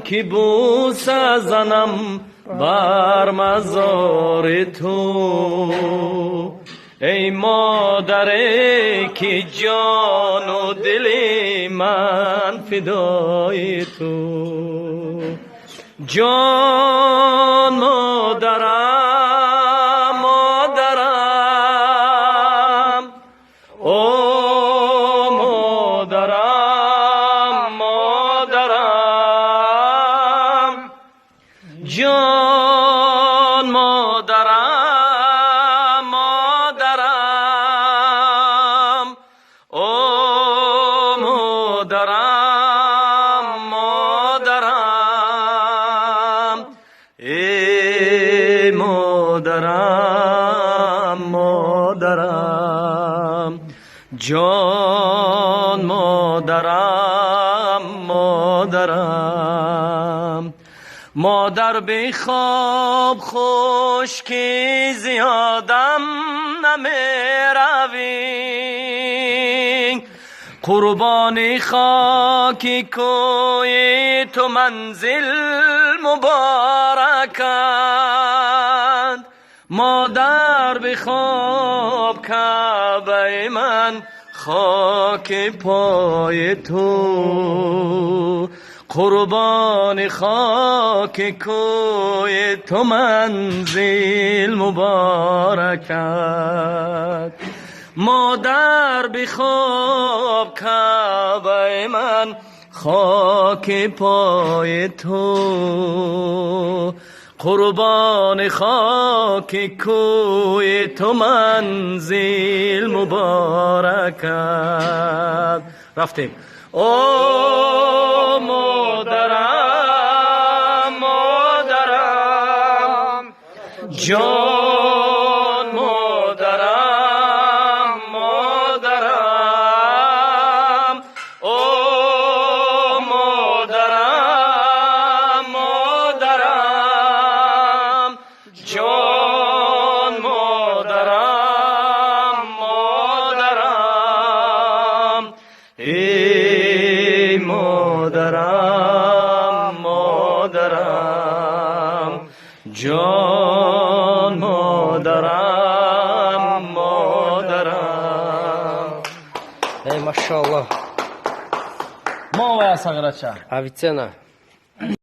که بوسه زنم بر مزار تو، ای مادره که جان و دل من فدای تو. جان مادرم، مادرم، او مادرم، مادرم، جان مادرم، مادرم، او مادرم، مادرم، ای مادرم، مادرم، جان مادرم، مادرم. مادر به خواب خوش که زیادم نمیروی، قربان خاک کوی تو منزل مبارکند. مادر به خواب کعبه من خاک پای تو، قربان خاک کوی تو منزل مبارکت. مادر به خواب کعبه من خاک پای تو، قربان خاک کوی تو منزل مبارکت. رفتیم. او مادرم، مادرم، جان مادرم، مادرم، او مادرم، مادرم، جان مادرم، مادرم، ای مادرم، مادرم، جان مادرم، مادرم. Ey maşallah. Mova ya sagraça. Avicena.